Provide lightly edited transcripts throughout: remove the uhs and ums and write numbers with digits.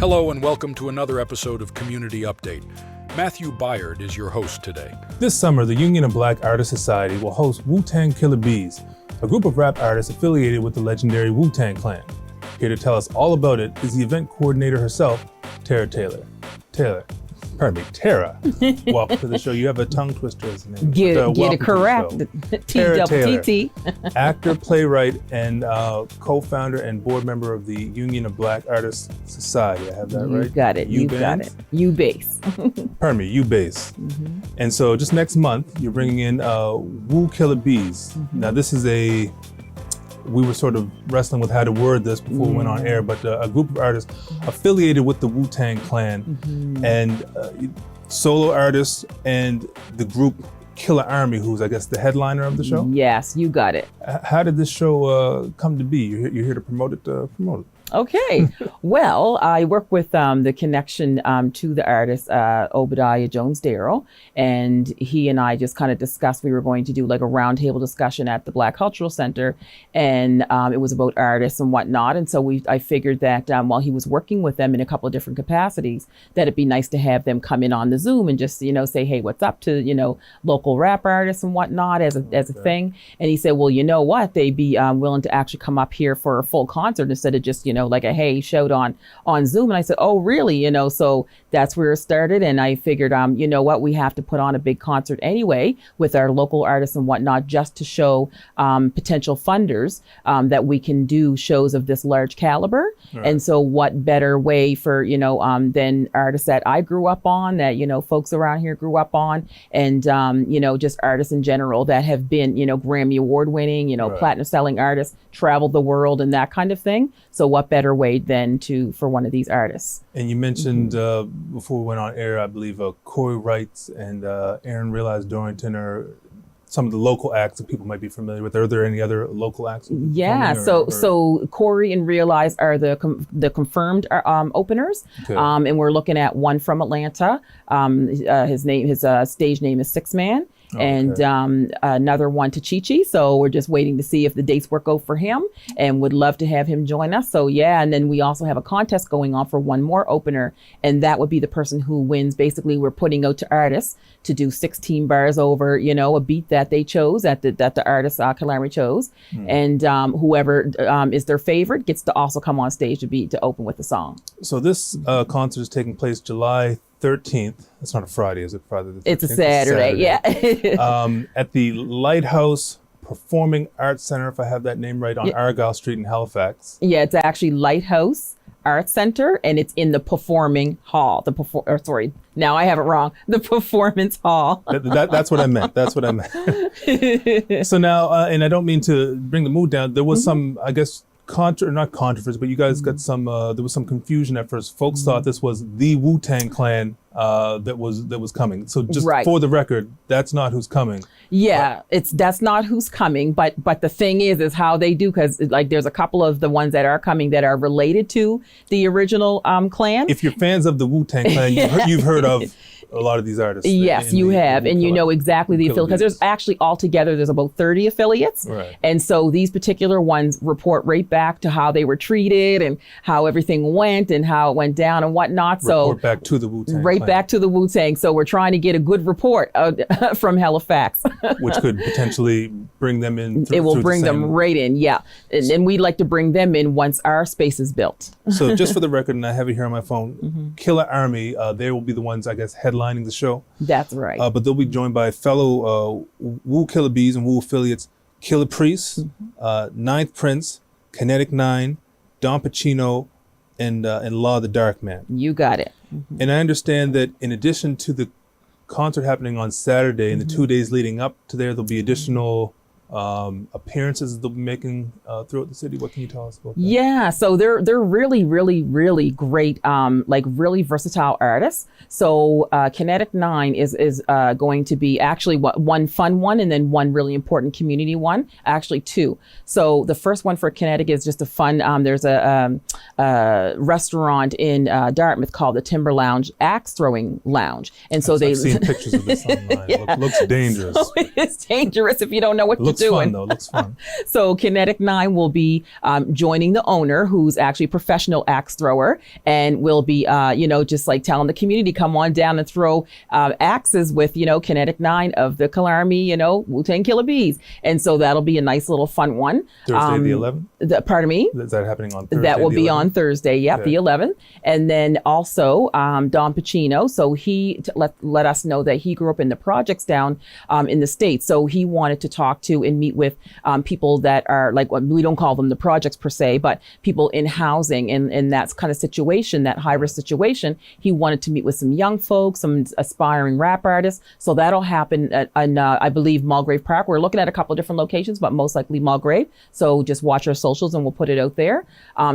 Hello and welcome to another episode of Community Update. Matthew Byard is your host today. This summer, the Union of Black Artists Society will host Wu-Tang Kayla B's, a group of rap artists affiliated with the legendary Wu-Tang Clan. Here to tell us all about it is the event coordinator herself, Tara. Welcome to the show. You have a tongue twister as a name. Get it correct. T-double-T-T. Actor, playwright, and co-founder and board member of the Union of Black Artists Society. I have that right? You got it. You got it. U-Base. Pardon me, U-Base. Mm-hmm. And so just next month, you're bringing in Wu Kayla B's. Mm-hmm. Now this is we were sort of wrestling with how to word this before we went on air, but a group of artists affiliated with the Wu-Tang Clan and solo artists and the group Killer Army, who's I guess the headliner of the show? Yes, you got it. How did this show come to be? You're here to promote it? Okay. Well, I work with the connection to the artist, Obediya Jones-Darrell, and he and I just kind of discussed we were going to do like a roundtable discussion at the Black Cultural Center, and it was about artists and whatnot. And so I figured that while he was working with them in a couple of different capacities, that it'd be nice to have them come in on the Zoom and just, say, hey, what's up to, local rap artists and whatnot as a thing. And he said, well, you know what? They'd be willing to actually come up here for a full concert instead of just, like a hey showed on Zoom. And I said, oh, really? So that's where it started. And I figured, you know what, we have to put on a big concert anyway with our local artists and whatnot, just to show potential funders that we can do shows of this large caliber. Right. And so what better way for, than artists that I grew up on, that, folks around here grew up on, and, just artists in general that have been, Grammy Award winning, right. Platinum selling artists, traveled the world and that kind of thing. So what better way than for one of these artists? And you mentioned before we went on air, I believe Corey Writez and RealEyez Dorrington are some of the local acts that people might be familiar with. Are there any other local acts? Yeah, so Corey and RealEyez are the confirmed openers, okay. And we're looking at one from Atlanta. His stage name is Sixman. And another one to ChiChi. So we're just waiting to see if the dates work out for him, and would love to have him join us. So yeah, and then we also have a contest going on for one more opener, and that would be the person who wins. Basically, we're putting out to artists to do 16 bars over, a beat that they chose, that the artist Calamity chose, and whoever is their favorite gets to also come on stage to open with the song. So this concert is taking place July 13th. It's not a Friday, is it? Friday the 13th? It's a Saturday. Yeah. At the Lighthouse Performing Arts Center, if I have that name right, on Argyle Street in Halifax. Yeah, it's actually Lighthouse Arts Center, and it's in the Performing Hall. Now I have it wrong. The Performance Hall. That's what I meant. So now, and I don't mean to bring the mood down. There was some, I guess, not controversy, but you guys got some. There was some confusion at first. Folks thought this was the Wu-Tang Clan that was coming. So just for the record, that's not who's coming. Yeah, that's not who's coming. But the thing is how they do, because there's a couple of the ones that are coming that are related to the original clan. If you're fans of the Wu-Tang Clan, you've heard of a lot of these artists. Yes, you have, and you know exactly the affiliate, because there's actually altogether there's about 30 affiliates, right. And so these particular ones report right back to how they were treated and how everything went and how it went down and whatnot. Report back to the Wu-Tang. Right back to the Wu-Tang. So we're trying to get a good report from Halifax, which could potentially bring them in. It will bring them right in, yeah, and we'd like to bring them in once our space is built. So just for the record, and I have it here on my phone, Killer Army, they will be the ones, I guess, headlining the show. That's right. But they'll be joined by fellow Wu Kayla B's and Wu affiliates, Killer Priest, Ninth Prince, Kinetic 9, Dom Pachino, and Law the Dark Man. You got it. And I understand that in addition to the concert happening on Saturday and the 2 days leading up to there'll be additional appearances they'll be making throughout the city. What can you tell us about that? Yeah, so they're really, really, really great, really versatile artists. So Kinetic 9 is going to be actually one fun one and then one really important community one, actually two. So the first one for Kinetic is just a fun, there's a restaurant in Dartmouth called the Timber Lounge, Axe Throwing Lounge. And so I've seen pictures of this online. Yeah. Looks dangerous. So it's dangerous if you don't know what you're doing. Fun, though. It looks fun. So Kinetic 9 will be joining the owner, who's actually a professional axe thrower, and will be, just like telling the community, come on down and throw axes with, Kinetic 9 of the Killarney, Wu-Tang Killer Bees. And so that'll be a nice little fun one. Thursday the 11th? Pardon me? Is that happening on Thursday? That will be 11th? on Thursday, yep, Okay. the 11th. And then also Dom Pachino. So he let us know that he grew up in the projects down in the States. So he wanted to talk to and meet with people that are like, we don't call them the projects per se, but people in housing and in that kind of situation, that high risk situation. He wanted to meet with some young folks, some aspiring rap artists. So that'll happen at, I believe, Mulgrave Park. We're looking at a couple of different locations, but most likely Mulgrave. So just watch our socials and we'll put it out there.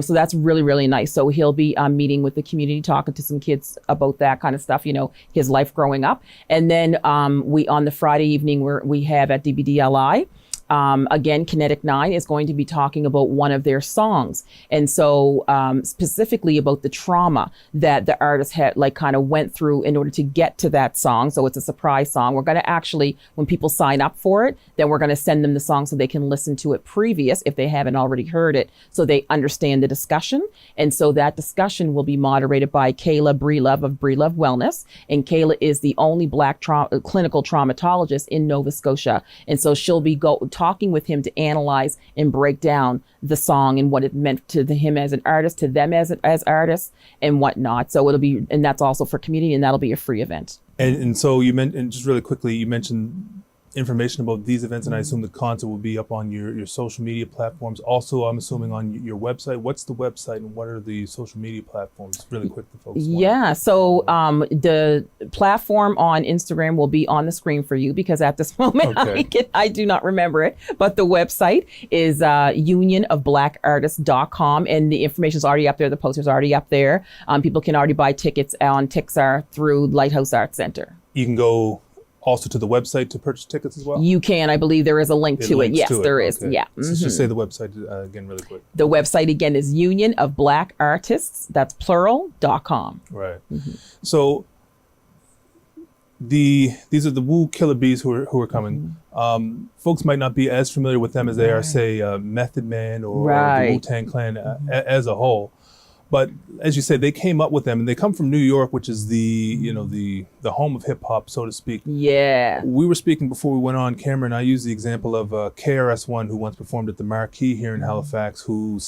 So that's really, really nice. So he'll be meeting with the community, talking to some kids about that kind of stuff, his life growing up. And then we on the Friday evening we have at DBDLI. Again, Kinetic 9 is going to be talking about one of their songs. And so specifically about the trauma that the artist had kind of went through in order to get to that song. So it's a surprise song. We're going to actually, when people sign up for it, then we're going to send them the song so they can listen to it previous if they haven't already heard it, so they understand the discussion. And so that discussion will be moderated by Kayla B of Breelove Wellness. And Kayla is the only Black clinical traumatologist in Nova Scotia. And so she'll be talking with him to analyze and break down the song and what it meant to him as an artist, to them as artists and whatnot. So it'll be, and that's also for community, and that'll be a free event. And so you mentioned, just really quickly, you mentioned information about these events, and I assume the concert will be up on your social media platforms. Also, I'm assuming on your website. What's the website and what are the social media platforms? Really quick for folks. Yeah, so the platform on Instagram will be on the screen for you because at this moment I do not remember it. But the website is unionofblackartists.com, and the information is already up there. The poster's already up there. People can already buy tickets on Tixar through Lighthouse Arts Center. You can go also to the website to purchase tickets as well? You can. I believe there is a link to it. Yes, there is. Okay. Yeah. So just say the website again really quick. The website again is unionofblackartists, that's plural.com. Right. So these are the Wu Killer Bees who are coming. Folks might not be as familiar with them as they are, say, Method Man or the Wu-Tang Clan as a whole. But as you said, they came up with them, and they come from New York, which is the home of hip hop, so to speak. Yeah. We were speaking before we went on camera, and I used the example of KRS-One, who once performed at the Marquee here in Halifax, who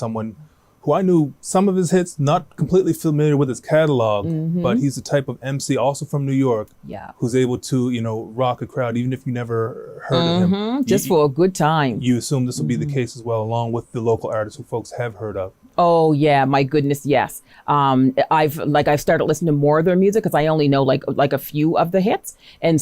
I knew some of his hits, not completely familiar with his catalog, but he's the type of MC also from New York, who's able to, rock a crowd, even if you never heard of him. Just for a good time. You assume this will be the case as well, along with the local artists who folks have heard of. Oh yeah, my goodness, yes. I've started listening to more of their music because I only know like a few of the hits, and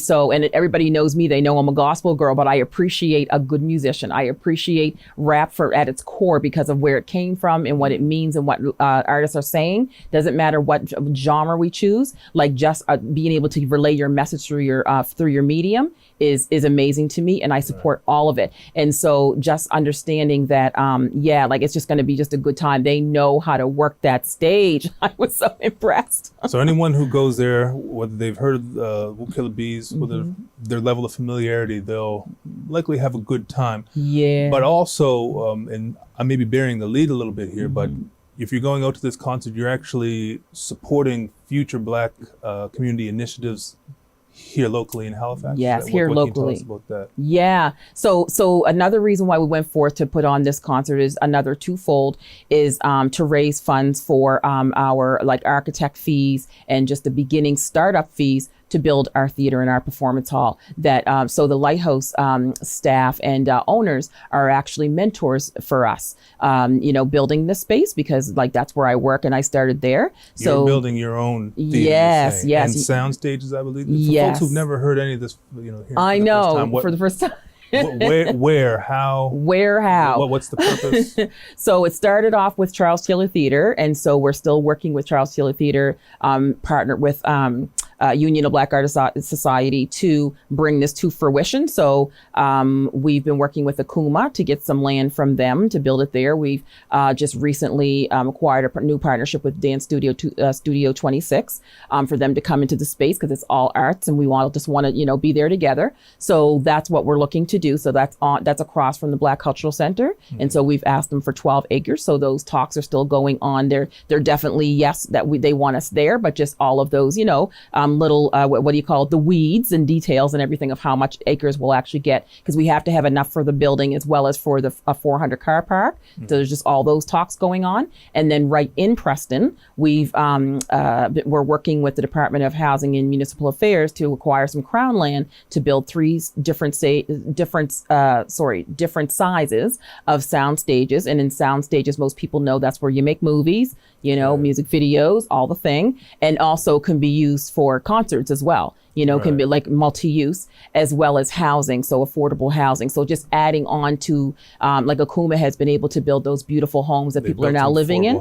everybody knows me. They know I'm a gospel girl, but I appreciate a good musician. I appreciate rap at its core because of where it came from and what it means and what artists are saying. Doesn't matter what genre we choose. Like just being able to relay your message through your medium is amazing to me, and I support all of it. And so just understanding that, it's just going to be just a good time. They know how to work that stage. I was so impressed. So anyone who goes there, whether they've heard of Wu Killer Bees, whether their level of familiarity, they'll likely have a good time. Yeah. But also, and I may be bearing the lead a little bit here, but if you're going out to this concert, you're actually supporting future Black community initiatives here locally in Halifax. Yes, here locally. Can you tell us about that? Yeah. So another reason why we went forth to put on this concert is another twofold, is to raise funds for our architect fees and just the beginning startup fees to build our theater and our performance hall. That so the Lighthouse staff and owners are actually mentors for us. Building the space because that's where I work and I started there. So you're building your own theater. Yes. And sound stages, I believe. For folks who've never heard any of this, here I know for the first time. Where, how? What's the purpose? So it started off with Charles Taylor Theater, and so we're still working with Charles Taylor Theater, partnered with Union of Black Artists Society to bring this to fruition. So we've been working with Akuma to get some land from them to build it there. We've just recently acquired a new partnership with Dance Studio 26 for them to come into the space because it's all arts and we just want to be there together. So that's what we're looking to do. So that's across from the Black Cultural Center. Mm-hmm. And so we've asked them for 12 acres. So those talks are still going on. They're definitely, yes, that they want us there, but just all of those, little, what do you call it? The weeds and details and everything of how much acres we'll actually get, because we have to have enough for the building as well as for the 400 car park. Mm-hmm. So there's just all those talks going on. And then right in Preston, we're working with the Department of Housing and Municipal Affairs to acquire some Crown land to build 3 different sizes of sound stages. And in sound stages, most people know that's where you make movies, music videos, all the thing, and also can be used for concerts as well. Can be like multi-use as well as housing, so affordable housing. So just adding on to, like Akuma has been able to build those beautiful homes that people are now living in.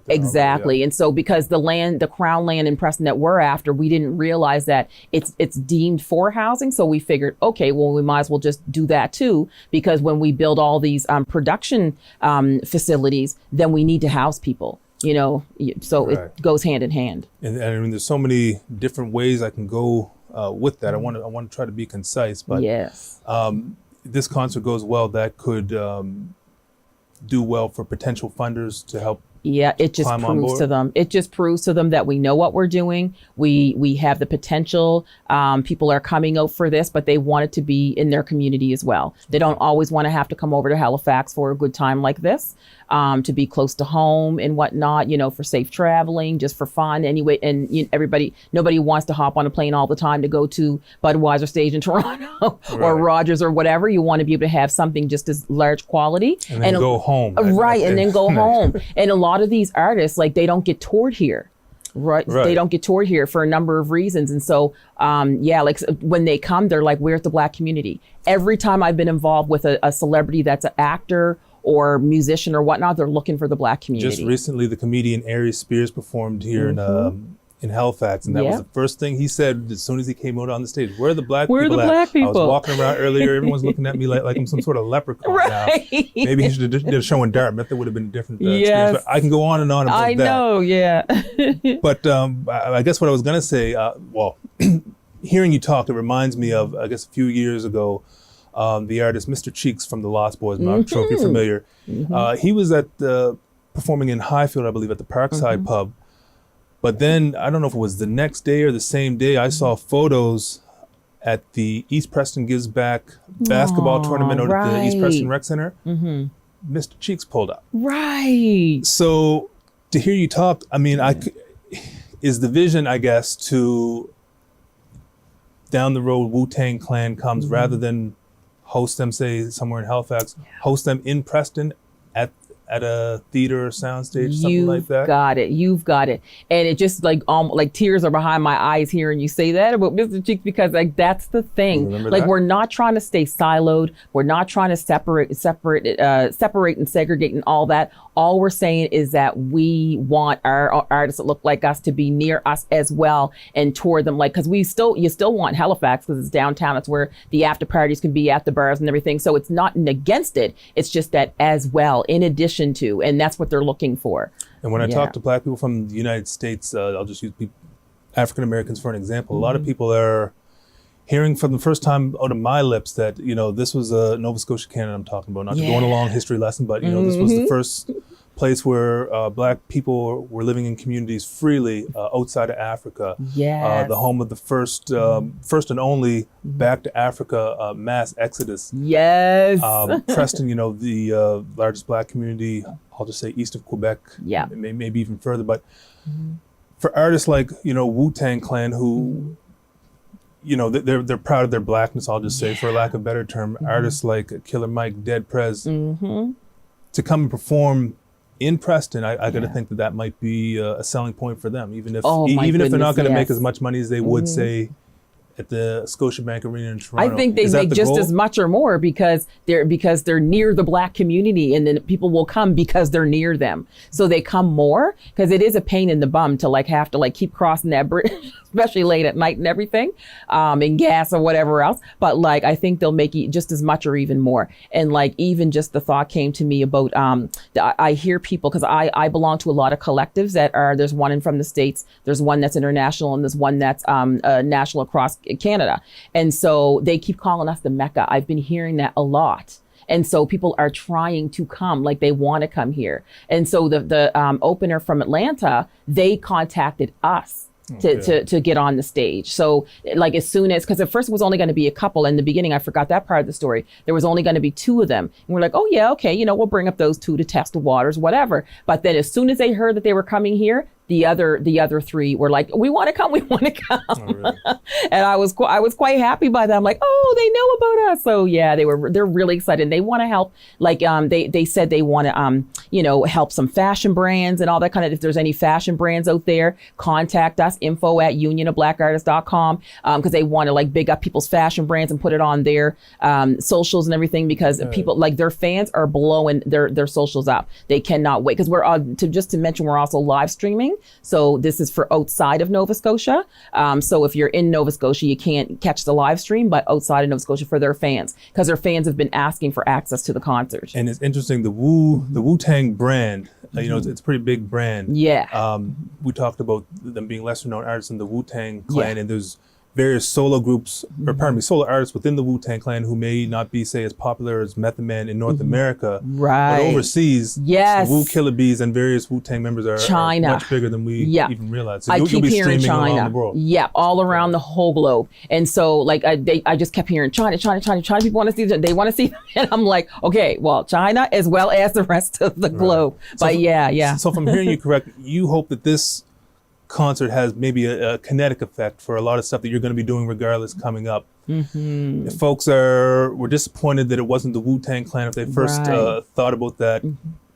Exactly. Yeah. And so because the Crown land in Preston that we're after, we didn't realize that it's deemed for housing. So we figured, okay, well, we might as well just do that too, because when we build all these production facilities, then we need to house people. So it goes hand in hand. And I mean, there's so many different ways I can go with that. I want to try to be concise, but yes, this concert goes well. That could do well for potential funders to help. Yeah, it just proves to them. It just proves to them that we know what we're doing. We have the potential. People are coming out for this, but they want it to be in their community as well. They don't always want to have to come over to Halifax for a good time like this, to be close to home and whatnot, for safe traveling, just for fun anyway. And nobody wants to hop on a plane all the time to go to Budweiser stage in Toronto or Rogers or whatever. You want to be able to have something just as large quality. And then go home. Right, and then go home. And a lot of these artists, like, they don't get toured here. Right. They don't get toured here for a number of reasons. And so, like when they come, they're like, where's the Black community? Every time I've been involved with a celebrity that's an actor or musician or whatnot, they're looking for the Black community. Just recently, the comedian Aries Spears performed here in Halifax, and that was the first thing he said as soon as he came out on the stage. Where are the Black people? Where are the Black people? I was walking around earlier. Everyone's looking at me like I'm some sort of leprechaun now. Maybe he should have did a show in Dartmouth. That would have been a different experience. But I can go on and on about that. I know, yeah. But I guess what I was going to say, hearing you talk, it reminds me of, I guess, a few years ago, the artist Mr. Cheeks from the Lost Boys. I'm not sure if you're familiar. He was performing in Highfield, I believe, at the Parkside Pub. But then, I don't know if it was the next day or the same day, I saw photos at the East Preston Gives Back basketball tournament at the East Preston Rec Center. Mr. Cheeks pulled up. Right. So to hear you talk, I mean, is the vision, I guess, to down the road Wu-Tang Clan comes rather than host them, say, somewhere in Halifax, host them in Preston at a theater or soundstage, something like that? You've got it. And it just like tears are behind my eyes hearing you say that about Mr. Cheeks, because like that's the thing. Like, we're not trying to stay siloed. We're not trying to separate and segregate and all that. All we're saying is that we want our artists that look like us to be near us as well and toward them, like, because you still want Halifax because it's downtown. It's where the after parties can be at the bars and everything. So it's not against it. It's just that as well, in addition to, and that's what they're looking for. And when I talk to Black people from the United States, I'll just use African Americans for an example. A lot of people are hearing from the first time out of my lips that, this was Nova Scotia, Canada I'm talking about, not going a long history lesson, but, this was the first place where Black people were living in communities freely outside of Africa. Yes. The home of the first and only back to Africa mass exodus. Yes. Preston, the largest Black community, I'll just say east of Quebec, maybe even further. But for artists like, Wu-Tang Clan, who they're proud of their Blackness, I'll just say, for lack of a better term, artists like Killer Mike, Dead Prez, to come and perform in Preston, I got to think that might be a selling point for them, even if they're not going to make as much money as they would, say, at the Scotiabank Arena in Toronto. I think they make just as much or more because they're near the Black community, and then people will come because they're near them. So they come more because it is a pain in the bum to like have to like keep crossing that bridge, especially late at night and everything, and gas or whatever else. But like I think they'll make it just as much or even more. And like even just the thought came to me about I hear people, because I belong to a lot of collectives that are, there's one from the States, there's one that's international, and there's one that's national across Canada. And so they keep calling us the Mecca. I've been hearing that a lot. And so people are trying to come, like they want to come here. And so the opener from Atlanta, they contacted us to get on the stage. So like as soon as, because at first it was only going to be a couple. In the beginning, I forgot that part of the story. There was only going to be 2 of them. And we're like, oh yeah, okay, we'll bring up those 2 to test the waters, whatever. But then as soon as they heard that they were coming here, the other 3 were like, we want to come. Oh, really? And I was quite happy by that. I'm like, oh, they know about us. So yeah, they're really excited. They want to help. Like they said they want to help some fashion brands and all that kind of. If there's any fashion brands out there, contact us, info@unionofblackartists.com, because they want to like big up people's fashion brands and put it on their socials and everything, because people like their fans are blowing their socials up. They cannot wait, because we're to mention we're also live streaming. So this is for outside of Nova Scotia. So if you're in Nova Scotia, you can't catch the live stream, but outside of Nova Scotia for their fans, because their fans have been asking for access to the concert. And it's interesting, the Wu-Tang brand, it's a pretty big brand. Yeah. We talked about them being lesser known artists in the Wu-Tang clan, and there's various solo groups, solo artists within the Wu-Tang clan who may not be, say, as popular as Method Man in North America. Right. But overseas, yes, the Kayla B's and various Wu-Tang members are much bigger than we even realize. So I keep hearing China. Around the world. Yeah, all around the whole globe. And so like I just kept hearing China. People want to see them. They want to see them. And I'm like, okay, well, China as well as the rest of the globe. So but yeah. So if I'm hearing you correct, you hope that this concert has maybe a kinetic effect for a lot of stuff that you're going to be doing regardless coming up. If folks were disappointed that it wasn't the Wu-Tang clan, if they first thought about that,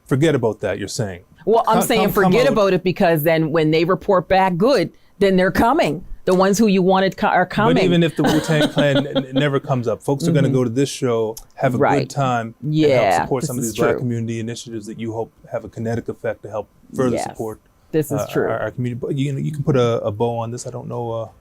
forget about that, you're saying. Well, I'm saying forget about it, because then when they report back good, then they're coming. The ones who you wanted are coming. But even if the Wu-Tang clan never comes up, folks are going to go to this show, have a good time, and help support some of these Black community initiatives that you hope have a kinetic effect to help further support. This is true. Our community. But you can put a bow on this. I don't know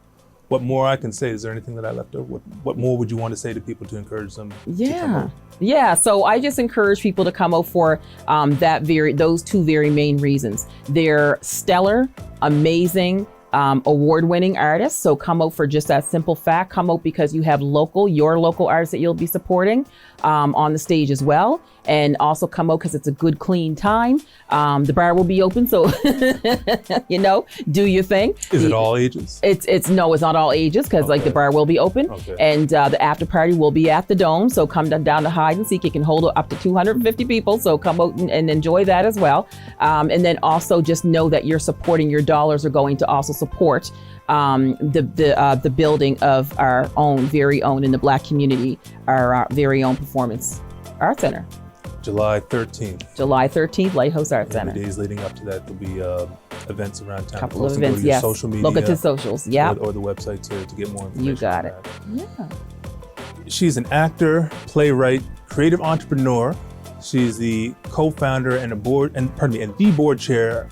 what more I can say. Is there anything that I left out? What more would you want to say to people to encourage them to come out? Yeah, so I just encourage people to come out for those 2 very main reasons. They're stellar, amazing, award-winning artists. So come out for just that simple fact. Come out because you have your local artists that you'll be supporting on the stage as well. And also come out because it's a good, clean time. The bar will be open, so do your thing. Is it all ages? It's not all ages, because like the bar will be open, and the after party will be at the Dome. So come down to hide and seek. It can hold up to 250 people. So come out and enjoy that as well. And then also just know that you're supporting. Your dollars are going to also support the building of our very own in the Black community, our very own Performance Arts Center. July 13th. July 13th, Lighthouse Arts Center. The days leading up to that, there'll be events around town. Couple of events, yes. Social media, look at the socials, yeah. Or the website to get more information. You got it. Yeah. She's an actor, playwright, creative entrepreneur. She's the co-founder and the board chair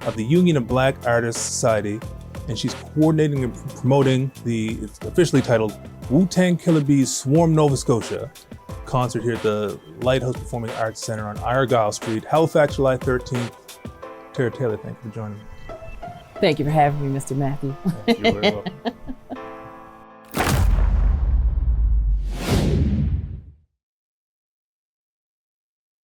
of the Union of Black Artists Society, and she's coordinating and promoting it's officially titled Wu-Tang Killer Bees Swarm Nova Scotia concert here at the Lighthouse Performing Arts Center on Argyle Street, Halifax, July 13th. Tara Taylor, thank you for joining me. Thank you for having me, Mr. Matthew. You're very welcome.